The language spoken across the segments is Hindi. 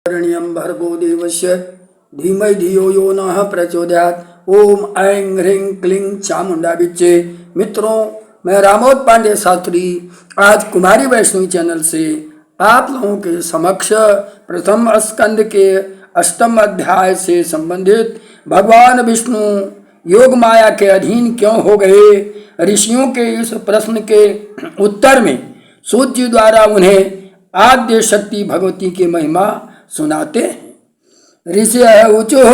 हिरण्यं भर्गो देवस्य धीमहि धियो यो नः प्रचोदयात्। ओम ऐं ह्रीं क्लीं चामुंडा बिच्चे। मित्रों, मैं रामोद पांडे शास्त्री आज कुमारी वैष्णवी चैनल से आप लोगों के समक्ष प्रथम स्कंद के 8वें अध्याय से संबंधित भगवान विष्णु योग माया के अधीन क्यों हो गए, ऋषियों के इस प्रश्न के उत्तर में सूत जी द्वारा उन्हें आद्य शक्ति भगवती की महिमा सुनाते हैं। ऋषि ऊचुः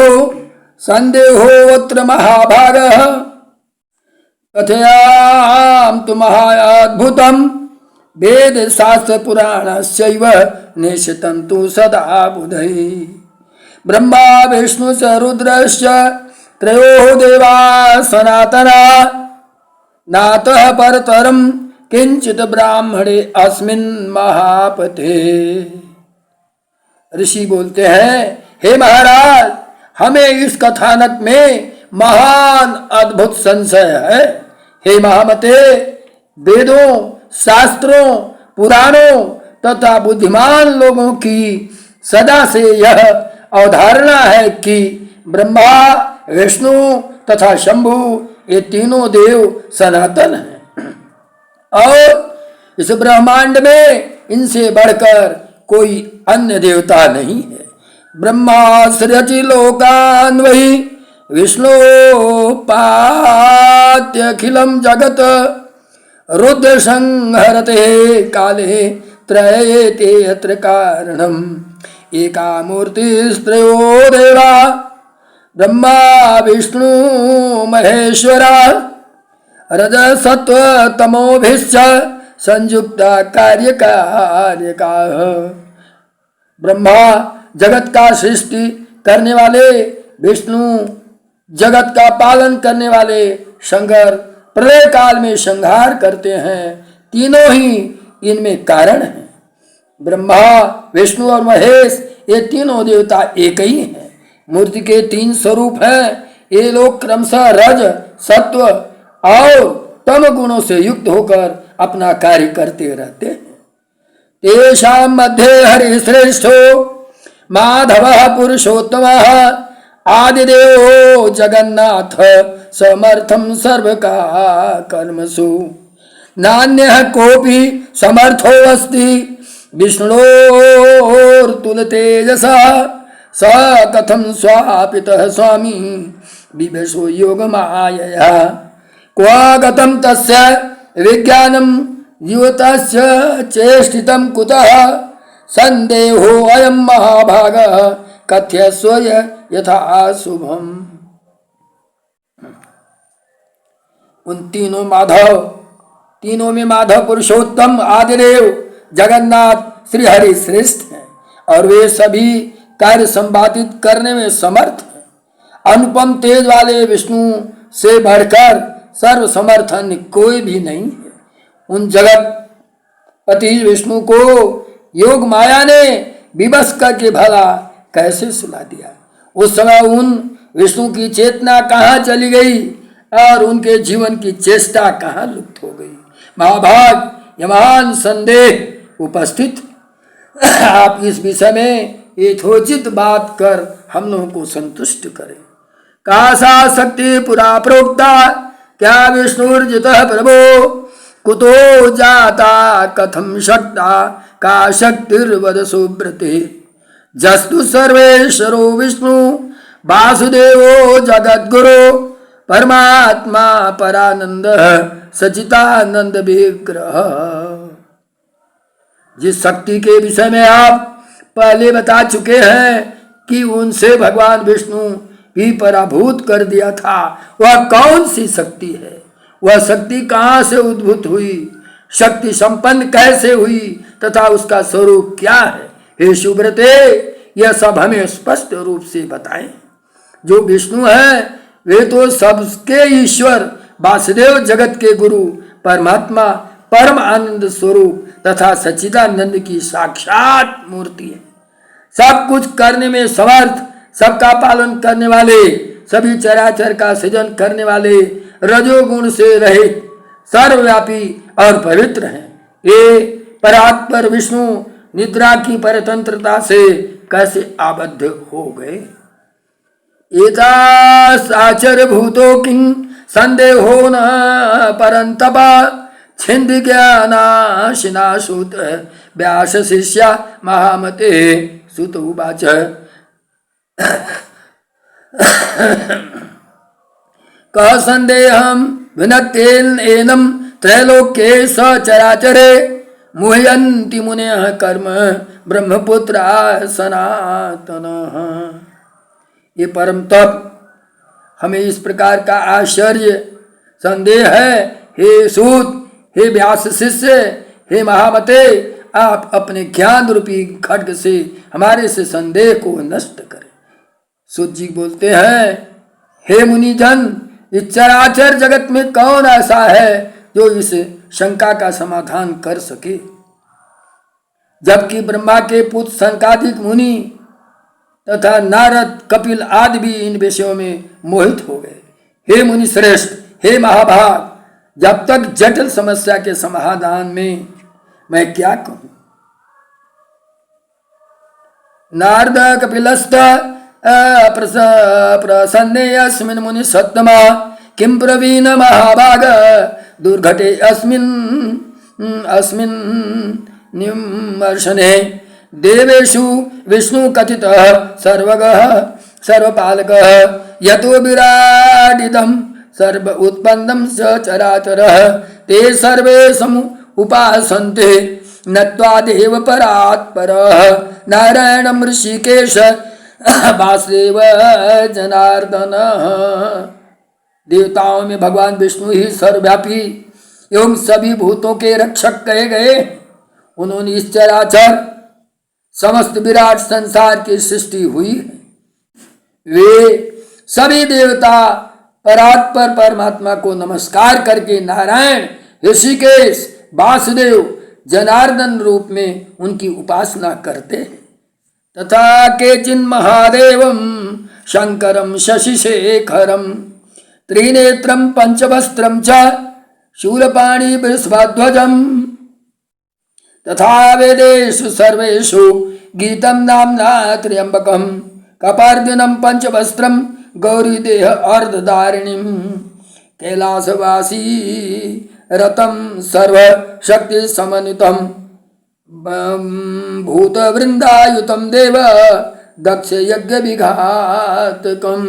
संदेहोऽत्र महाभागः कथयामतु महाद्भुतं वेद शास्त्र पुराणस्यैव निश्चितं तु सदा बुधैः। ब्रह्मा विष्णु च रुद्रश्च त्रयो देवा सनातना नातः परतरं किंचित ब्राह्मणे अस्मिन् महापते। ऋषि बोलते हैं, हे महाराज, हमें इस कथानक में महान अद्भुत संशय है। हे महामते, वेदों शास्त्रों पुराणों तथा बुद्धिमान लोगों की सदा से यह अवधारणा है कि ब्रह्मा विष्णु तथा शंभु ये तीनों देव सनातन हैं और इस ब्रह्मांड में इनसे बढ़कर कोई अन्य देवता नहीं है। ब्रह्मा सृजति लोकान् वै विष्णु पात्यखिलं जगत रुद्र संहरते काले त्रयेते यत्र कारणम् एका मूर्तिस्त्रयो देवा ब्रह्मा विष्णु महेश्वरा रजसत्व तमोभिश्च संयुक्ता कार्यकार्यका। ब्रह्मा जगत का सृष्टि करने वाले, विष्णु जगत का पालन करने वाले, शंकर प्रलय काल में संहार करते हैं। तीनों ही इनमें कारण हैं। ब्रह्मा विष्णु और महेश ये तीनों देवता एक ही हैं। मूर्ति के 3 स्वरूप हैं। ये लोग क्रमशः रज सत्व और तम गुणों से युक्त होकर अपना कार्य करते रहते हैं। तेषां मध्ये हरिश्रेष्ठो माधवः पुरुषोत्तमः आदिदेवो जगन्नाथ समर्थं सर्वका कर्मसु नान्यः कोऽपि समर्थो अस्ति विष्णोर्तुलतेजसा स कथं स्वापितः स्वामी विवशो योगमायया। क्व गतं तस्य विज्ञानं युवतस्य चेष्टितं कुतः संदेहो अयं महाभागः कथ्यस्व यथा शुभम्। उन तीनों में माधव पुरुषोत्तम आदिदेव जगन्नाथ श्री हरि श्रेष्ठ हैं और वे सभी कार्य संपादित करने में समर्थ हैं। अनुपम तेज वाले विष्णु से बढ़कर सर्व समर्थन कोई भी नहीं है। उन जगत पति विष्णु को योग माया ने विवश करके भला कैसे सुला दिया। उस समय उन विष्णु की चेतना कहाँ चली गई और उनके जीवन की चेष्टा कहाँ लुप्त हो गई। महाभाग यह महान संदेह उपस्थित। आप इस विषय में यथोचित बात कर हम लोगों को संतुष्ट करें। कासा शक्ति पुरा प्रोक्ता क्या विष्णुर्जितः प्रभो कुतो जाता कथम शक्ता का शक्तिर्वद सुब्रते। जस्तु सर्वेश्वरो विष्णु वासुदेवो जगद्गुरो परमात्मा परानंद सचितानंद विग्रह। जिस शक्ति के विषय में आप पहले बता चुके हैं कि उनसे भगवान विष्णु भी पराभूत कर दिया था, वह कौन सी शक्ति है, वह शक्ति कहाँ से उद्भूत हुई, शक्ति संपन्न कैसे हुई तथा उसका स्वरूप क्या है। हे सुब्रते, यह सब हमें स्पष्ट रूप से बताएं। जो विष्णु है वे तो सबके ईश्वर वासुदेव जगत के गुरु परमात्मा परम आनंद स्वरूप तथा सच्चिदानंद की साक्षात मूर्ति है। सब कुछ करने में समर्थ, सबका पालन करने वाले, सभी चराचर का सृजन करने वाले, रजोगुण से रहित, सर्वव्यापी और पवित्र हैं। ये परात्पर विष्णु निद्रा की परतंत्रता से कैसे आबद्ध हो गए। एतासाचर भूतो किं संदेहो न परंतप छिंद ज्ञानाशिनाशुत व्यास शिष्या महामते सुत उवाच कः संदेहं विनत्येन एनं त्रैलोक्ये सचराचरे मुह्यन्ति मुनयः कर्म ब्रह्मपुत्रा सनातनः। ये परम तप हमें इस प्रकार का आश्चर्य संदेह है। हे सूत, हे व्यास शिष्य, हे महामते, आप अपने ज्ञान रूपी खड्ग से हमारे से संदेह को नष्ट करें। सूत जी बोलते हैं, हे मुनिजन, इस चराचर जगत में कौन ऐसा है जो इस शंका का समाधान कर सके। जबकि ब्रह्मा के पुत्र सनकादिक मुनि तथा नारद, कपिल आदि भी इन विषयों में मोहित हो गए। हे मुनि श्रेष्ठ, हे महाभाग, जब तक जटिल समस्या के समाधान में मैं क्या कहूं। नारद कपिलस्त प्रसन्नेऽस्मिन् मुनि सत्तमा किं ब्रवीण महाभाग दुर्घटे अस्मिन् निमर्शने देवेषु विष्णु कथितः सर्वगः सर्वपालकः यतो विराडिदं सर्व उत्पन्नं सचराचरः ते सर्वे समुपासन्ते नत्वा देव परात्परः नारायणं ऋषिकेश वासुदेव जनार्दन। देवताओं में भगवान विष्णु ही सर्वव्यापी एवं सभी भूतों के रक्षक कहे गए। उन्होंने इस चराचर समस्त विराट संसार की सृष्टि हुई। वे सभी देवता परात्पर परमात्मा को नमस्कार करके नारायण, ऋषिकेश, वासुदेव, जनार्दन रूप में उनकी उपासना करते हैं। तथा केचिन महादेवम शंकरम शशिशेखरम त्रिनेत्रम पंचवस्त्रम च शूलपाणि वृषभध्वजम तथा वेदेषु सर्वेषु गीतम नाम्ना त्र्यंबकम कपार्जुनम पंचवस्त्रम गौरीदेह अर्धधारिणीम कैलासवासी रतम सर्वशक्ति समन्वितम भूतवृंदायुतम देव दक्ष यज्ञ विघातकम।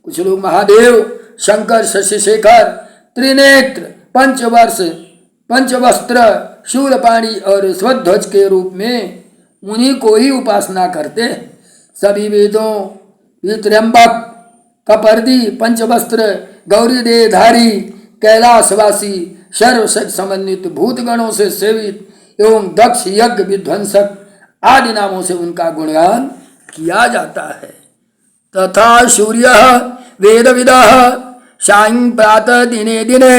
कुछ लोग महादेव, शंकर, शशिशेखर, त्रिनेत्र, पंचवस्त्र, शूलपाणि और स्वध्वज के रूप में उन्हीं को ही उपासना करते। सभी वेदों, त्र्यंबक, कपर्दी, पंचवस्त्र, गौरी देहधारी, कैलाशवासी, सर्वशक्ति समन्वित, भूतगणों से सेवित एवं दक्ष यज्ञ विध्वंसक आदि नामों से उनका गुणगान किया जाता है। तथा सूर्य वेदविदः सायं प्रातः दिने दिने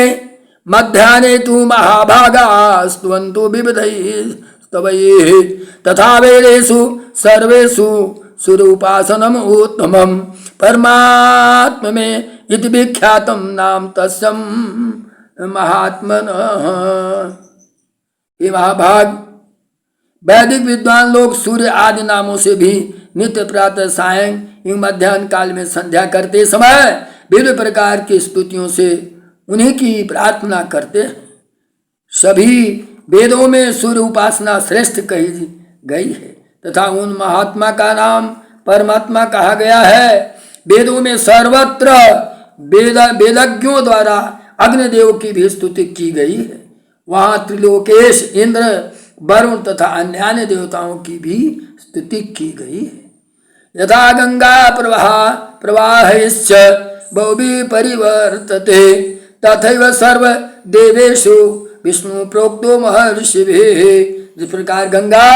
मध्याह्ने तु महाभागा स्तुवन्तु विविधैः स्तवैः तथा वेदेषु सर्वेषु सूर्योपासनम् उत्तमम् परमात्मने इति विख्यातं नाम तस्यं महात्मनः। ये महाभाग वैदिक विद्वान लोग सूर्य आदि नामों से भी नित्य प्रातः सायं एवं मध्याह्न काल में संध्या करते समय विभिन्न प्रकार की स्तुतियों से उन्हीं की प्रार्थना करते हैं। सभी वेदों में सूर्य उपासना श्रेष्ठ कही गई है तथा उन महात्मा का नाम परमात्मा कहा गया है। वेदों में सर्वत्र वेदज्ञों द्वारा अग्निदेव की भी स्तुति की गई है। वहाँ त्रिलोकेश, इंद्र, वरुण तथा अन्य देवताओं की भी स्तुति की गई है। यथा गंगा प्रवाहश्च बहुभिः परिवर्तते तथैव सर्व देवेषु विष्णु प्रोक्तो महर्षिभिः। जिस प्रकार गंगा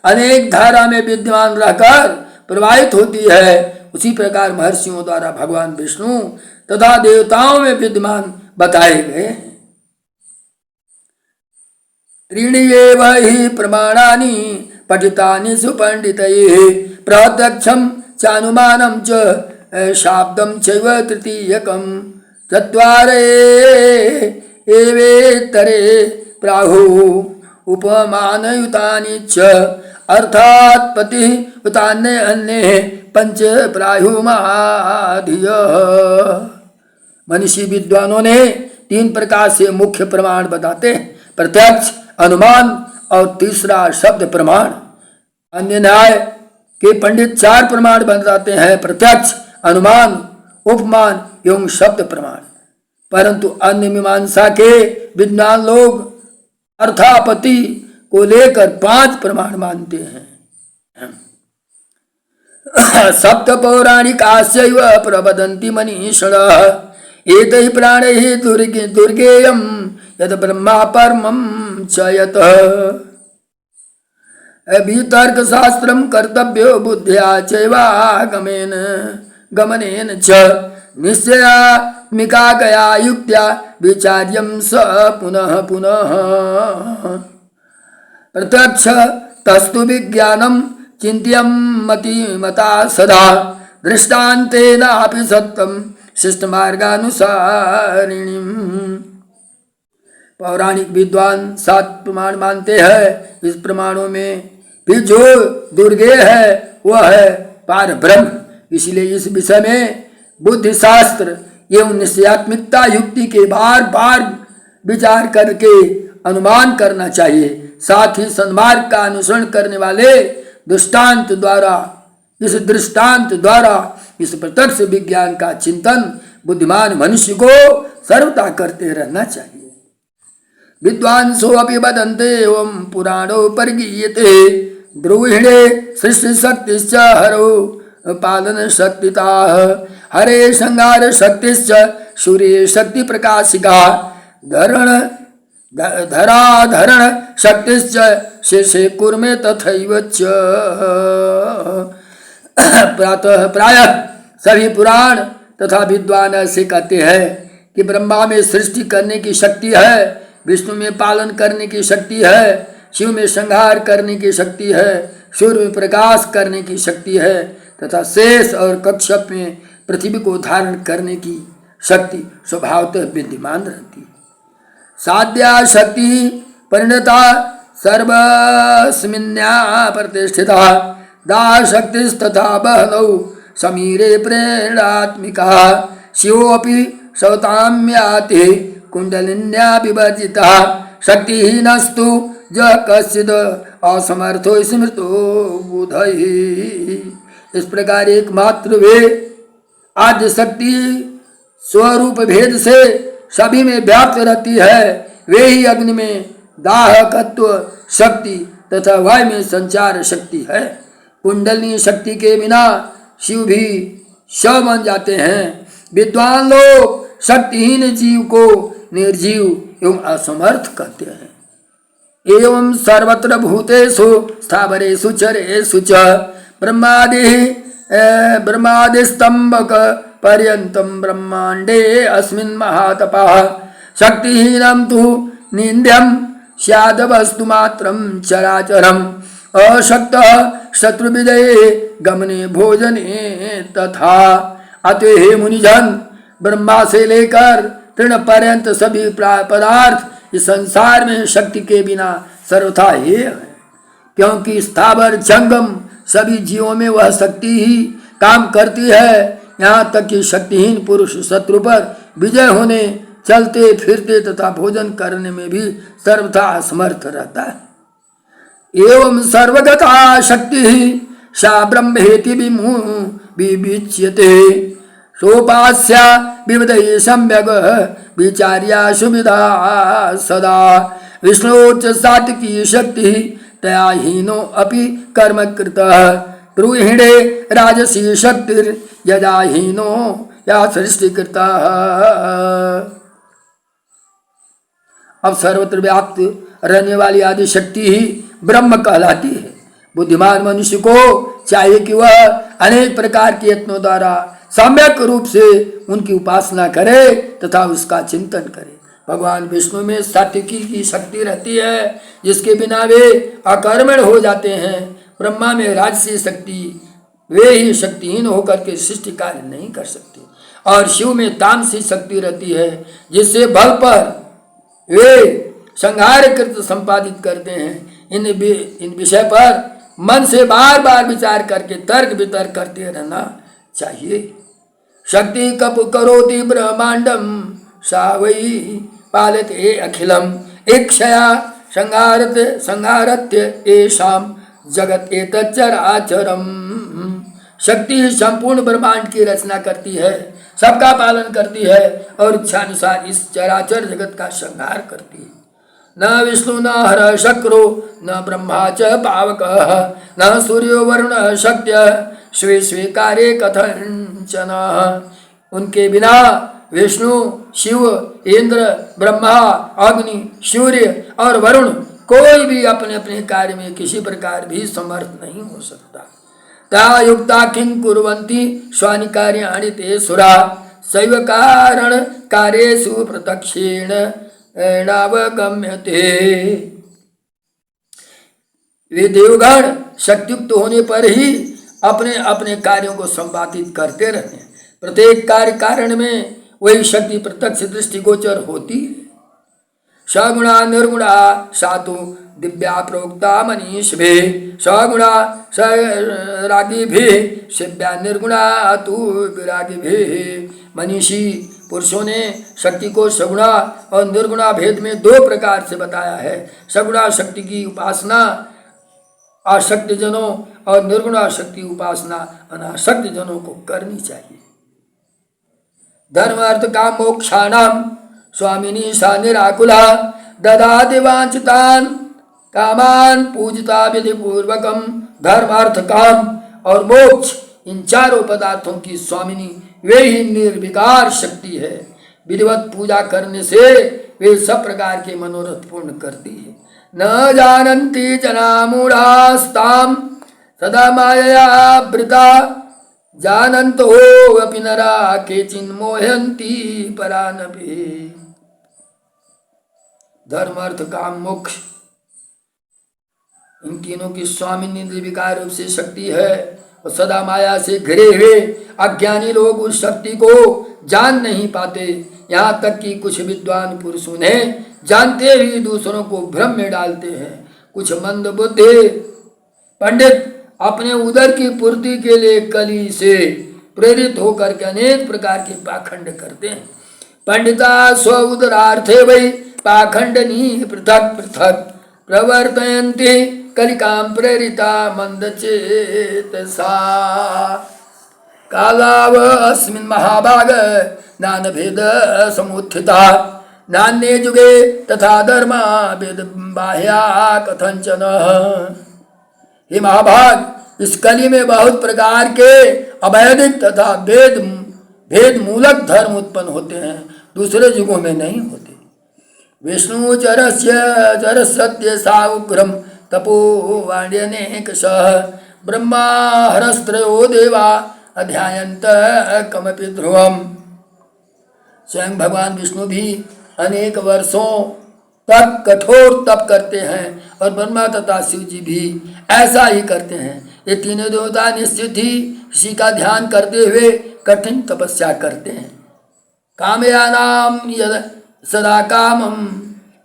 अनेक धारा में विद्यमान रहकर प्रवाहित होती है, उसी प्रकार महर्षियों द्वारा भगवान विष्णु तथा देवताओं में विद्यमान बताए गए। त्रीणि एव हि प्रमाणानि पठितानि सुपंडितैः प्रत्यक्षं चानुमानं च शाब्दं चैव तृतीयकं चत्वारे एवेतरे प्राहुः उपमान युतानि च अर्थात पति युतान्य अन्य पंच प्रायुमाधिय। मनीषी विद्वानों ने 3 प्रकार से मुख्य प्रमाण बताते हैं, प्रत्यक्ष, अनुमान और तीसरा शब्द प्रमाण। अन्य न्याय के पंडित 4 प्रमाण बताते हैं, प्रत्यक्ष, अनुमान, उपमान एवं शब्द प्रमाण। परंतु अन्य मीमांसा के विद्वान लोग अर्थापत्ति को लेकर 5 प्रमाण मानते हैं। सप्त पौराणिकास्यैव प्रवदन्ति मनीषिणः एतैः प्राणैः दुर्गेयं यद ब्रह्मा परमं च यतः। वितर्क शास्त्रं कर्तव्यो बुद्ध्या चैवागमेन गमनेन च निश्चयात्मिका गया युक्त्या विचार्यं स पुनः पुनः। प्रत्यक्ष तस्तु विज्ञानं चिन्त्यं मतिमता सदा दृष्टान्तेनापि सत्यं शिष्टमार्गानुसारिणीम्। पौराणिक विद्वान 7 प्रमाण मानते हैं। इस प्रमाणों में भी जो दुर्गेय है वह है पार ब्रह्म। इसलिए इस विषय में बुद्धि शास्त्र एवं निश्चयात्मिकता युक्ति के बार बार विचार करके अनुमान करना चाहिए। साथ ही सन्मार्ग का अनुसरण करने वाले दृष्टांत द्वारा इस प्रत्यक्ष विज्ञान का चिंतन बुद्धिमान मनुष्य को सर्वथा करते रहना चाहिए। विद्वांसो अपि वदन्ते एवं पुराणो परिगीयते द्रोहिणे सृष्टि शक्तिश्च हरो पालन शक्तिताः हरे संहार शक्तिश्च सूर्य शक्ति प्रकाशिका धराधरण शक्तिश्च शेषे कुर्मे तथैव च। प्रायः सभी पुराण तथा विद्वान ऐसे कहते हैं कि ब्रह्मा में सृष्टि करने की शक्ति है, विष्णु में पालन करने की शक्ति है, शिव में संहार करने की शक्ति है, सूर्य में प्रकाश करने की शक्ति है तथा शेष और कश्यप में पृथ्वी को धारण करने की शक्ति स्वभावतः विद्यमान रहती है। साध्या शक्ति परिणता सर्वस्मिन्या प्रतिष्ठिता दाह शक्तिस्तथा बहनौ समीरे प्रेरणात्मिका शिवोऽपि सौताम्याति कुंडलिन्या विवर्जिता शक्तिहीनस्तु ज कश्चिद असमर्थो स्मृतो बुधैः। इस प्रकार एकमात्र वे आद्य शक्ति स्वरूप भेद से सभी में व्याप्त रहती है। वे ही अग्नि में दाहकत्व शक्ति तथा वायु में संचार शक्ति है। कुंडलिनी शक्ति के बिना शिव भी शव बन जाते हैं। विद्वान लोग शक्तिहीन जीव को निर्जीव एवं असमर्थ कहते हैं। एवं सर्वत्र भूतेषु स्थावरेषु चरेषु च ब्रह्मादिस्तंभक पर्यंतं ब्रह्मांडे अस्मिन् महातपः शक्तिहीनं तु निन्द्यं स्याद् वस्तुमात्रं चराचरम् अशक्तः शत्रुविजये गमने भोजने तथा। अतः हे मुनिजन, ब्रह्मा से लेकर तृण पर्यंत सभी पदार्थ इस संसार में शक्ति के बिना सर्वथा हे है, क्योंकि स्थावर जंगम सभी जीवों में वह शक्ति ही काम करती है। यहाँ तक कि शक्तिहीन पुरुष शत्रु पर विजय होने, चलते फिरते तथा भोजन करने में भी सर्वथा असमर्थ रहता है। एवं सर्वगता शक्ति सा ब्रह्मेति विविच्यते सोपास्या विविधैः सम्यग् विचार्या सुविधा सदा विष्णोर्च सात्विकी शक्ति तया हीनो अपि कर्म कृतः द्रुहिणे राजसी शक्तिर यदा हीनो या सृष्टि कृतः। अब सर्वत्र व्याप्त रहने वाली आदि शक्ति ही ब्रह्म कहलाती है। बुद्धिमान मनुष्य को चाहिए कि वह अनेक प्रकार के यत्नों द्वारा सम्यक रूप से उनकी उपासना करे तथा उसका चिंतन करे। भगवान विष्णु में सात्विकी की शक्ति रहती है, जिसके बिना वे अकर्मण हो जाते हैं। ब्रह्मा में राजसी शक्ति, वे ही शक्तिहीन होकर के सृष्टि कार्य नहीं कर सकते। और शिव में तामसी शक्ति रहती है, जिससे बल पर वे संहार कृत संपादित करते हैं। इन विषय पर मन से बार बार विचार करके तर्क वितर्क करते रहना चाहिए। शक्ति कप करोति ब्रह्मांडम सा वै पालते अखिलम इक्षया संहारत्य एषाम जगत एतच्चराचरम। शक्ति संपूर्ण ब्रह्मांड की रचना करती है, सबका पालन करती है और इच्छानुसार इस चराचर जगत का संहार करती है। न विष्णु न हर शक्रो न ब्रह्मा च पावक न सूर्यो वरुण शक्य स्वे स्वे कार्य कथंचन। उनके बिना विष्णु, शिव, इंद्र, ब्रह्मा, अग्नि, सूर्य और वरुण कोई भी अपने अपने कार्य में किसी प्रकार भी समर्थ नहीं हो सकता। ता युक्ता किं कुर्वन्ति स्वानि कार्याणि ते सुरा सैव कारण कार्येषु प्रत्यक्षेण नावगम्यते। वे देवगण शक्तियुक्त होने पर ही अपने अपने कार्यों को संपादित करते रहते हैं। प्रत्येक कार्य कारण में वही शक्ति प्रत्यक्ष दृष्टिगोचर होती है। सगुणा निर्गुणा सातु दिव्या प्रोक्ता मनीषिभि सगुणा रागिभि शिव्या निर्गुणा तु विरागिभि। मनीषी पुरुषों ने शक्ति को सगुणा और निर्गुणा भेद में दो प्रकार से बताया है। सगुणा शक्ति की उपासना आसक्त जनों और निर्गुणा शक्ति उपासना अनासक्त जनों को करनी चाहिए। धर्म अर्थ काम मोक्षाणाम स्वामिनी सा निराकुला ददाति वांछितान कामान पूजिता विधि पूर्वकम। धर्म अर्थ काम और मोक्ष इन चारों पदार्थों की स्वामिनी वे ही निर्विकार शक्ति है। विधिवत पूजा करने से वे सब प्रकार के मनोरथ पूर्ण करती है। न जानन्ति जना मूढ़ास्ताम सदा मायया वृता जानन्तो अपि नरा केचिन् मोहयन्ति परानपि। धर्म अर्थ काम मोक्ष इन तीनों की स्वामिनी निर्विकार रूप से शक्ति है और सदा माया से घिरे हुए अज्ञानी लोग उस शक्ति को जान नहीं पाते। यहाँ तक कि कुछ विद्वान पुरुष उन्हें जानते हुए दूसरों को भ्रम में डालते हैं। कुछ मंद बुद्धि पंडित अपने उदर की पूर्ति के लिए कली से प्रेरित होकर के अनेक प्रकार के पाखंड करते हैं। पंडिता स्व उदरार्थे वै पाखंडनी पृथक पृथक प्रवर्तयन्ति कलिकाम प्रेरिता मंदचेतसा। कालाव अस्मिन् महाभाग नान भेद समुत्थिता नान्ये जुगे तथा धर्मा वेद बाह्या कथंचन। हे महाभाग, इस कली में बहुत प्रकार के अवैधिक तथा भेद मूलक धर्म उत्पन्न होते हैं, दूसरे युगों में नहीं होते। विष्णु चरस्य सा उग्रम तपोवाण्यनेकशः ब्रह्मा हरस्त्रयो देवा अध्यायन्त कमपि ध्रुवम। स्वयं भगवान विष्णु भी अनेक वर्षों तक कठोर तप करते हैं और ब्रह्मा तथा शिव जी भी ऐसा ही करते हैं। ये तीनों देवता निश्चित ही इसी का ध्यान करते हुए कठिन तपस्या करते हैं। कामयानाम यद सदा कामम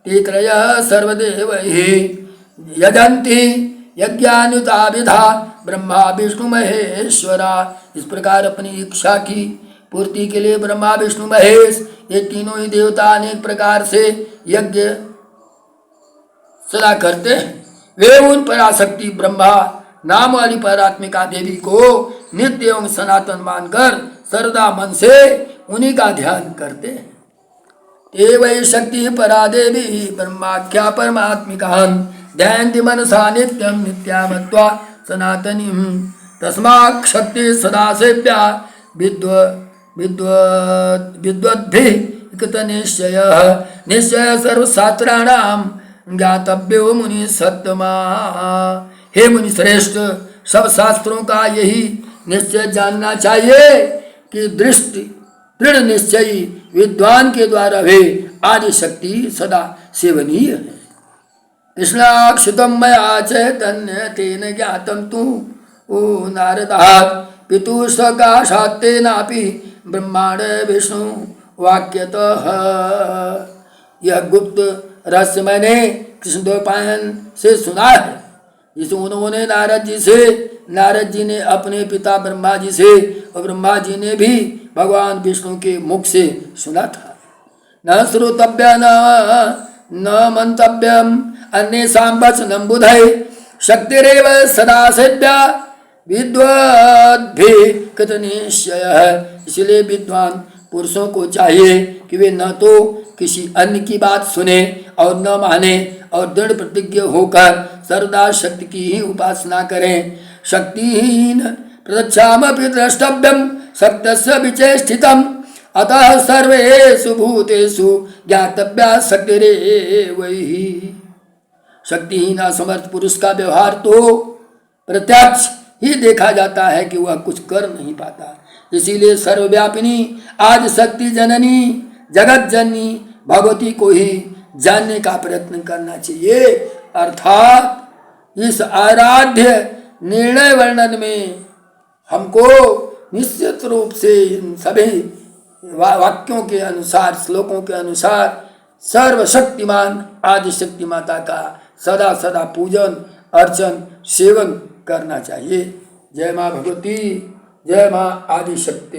ते त्रयः सर्वदेवैः यजन्ति यज्ञानुता विधा ब्रह्मा विष्णु महेश्वरा। इस प्रकार अपनी इच्छा की पूर्ति के लिए ब्रह्मा विष्णु महेश ये तीनों ही देवता अनेक प्रकार से यज्ञ सदा करते हैं। वे उन पराशक्ति ब्रह्मा नाम वाली परात्मिका देवी को नित्य एवं सनातन मानकर सर्वदा मन से उन्हीं का ध्यान करते हैं। ते वै शक्ति परा देवी ब्रह्माख्या परमात्मिकान् ध्यायन्ति मनसा नित्यं नित्यामत्वा सनातनीं। तस्मात् शक्ति सदा सेव्या विद्वद्भिः कृतनिश्चयः निश्चय सर्वशास्त्राणां ज्ञातव्यो मुनि सत्तमा। हे मुनि श्रेष्ठ, सब शास्त्रों का यही निश्चय जानना चाहिए कि दृढ़ निश्चयी विद्वान के द्वारा वे आदि शक्ति सदा सेवनीय है। कृष्णाक्षुतम मया चैतन्य तेन ज्ञातम तु नारदात् पितु सकाशात्तेनापि ब्रह्मांड विष्णु वाक्यतः। यह गुप्त रहस्य मैंने कृष्णद्वैपायन से सुना है, जिसे उन्होंने नारद जी ने अपने पिता ब्रह्मा जी से और ब्रह्मा जी ने भी भगवान विष्णु के मुख से सुना था। न श्रोतव्य न मंतव्यम अन्येषां वचनं बुधै शक्तिरेव सदा सिद्ध्या विद्वद्भि कृत निश्चयः। इसलिए विद्वान पुरुषों को चाहिए कि वे न तो किसी अन्य की बात सुने और न माने और दृढ़ प्रतिज्ञ होकर सर्वदा शक्ति की ही उपासना करें। शक्तिहीन प्रदक्षामपि द्रष्टव्यम सत्यस्य विचेष्टितम् अतः सर्वेषु भूतेषु ज्ञातव्या शक्तिरेव हि। शक्तिहीन असमर्थ पुरुष का व्यवहार तो प्रत्यक्ष ही देखा जाता है कि वह कुछ कर नहीं पाता। इसीलिए सर्वव्यापिनी आदि शक्ति जननी जगत जननी भगवती को ही जानने का प्रयत्न करना चाहिए। अर्थात इस आराध्य निर्णय वर्णन में हमको निश्चित रूप से इन सभी वाक्यों के अनुसार, श्लोकों के अनुसार सर्वशक्तिमान आदिशक्ति माता का सदा सदा पूजन अर्चन सेवन करना चाहिए। जय माँ भगवती, जय माँ आदिशक्ति।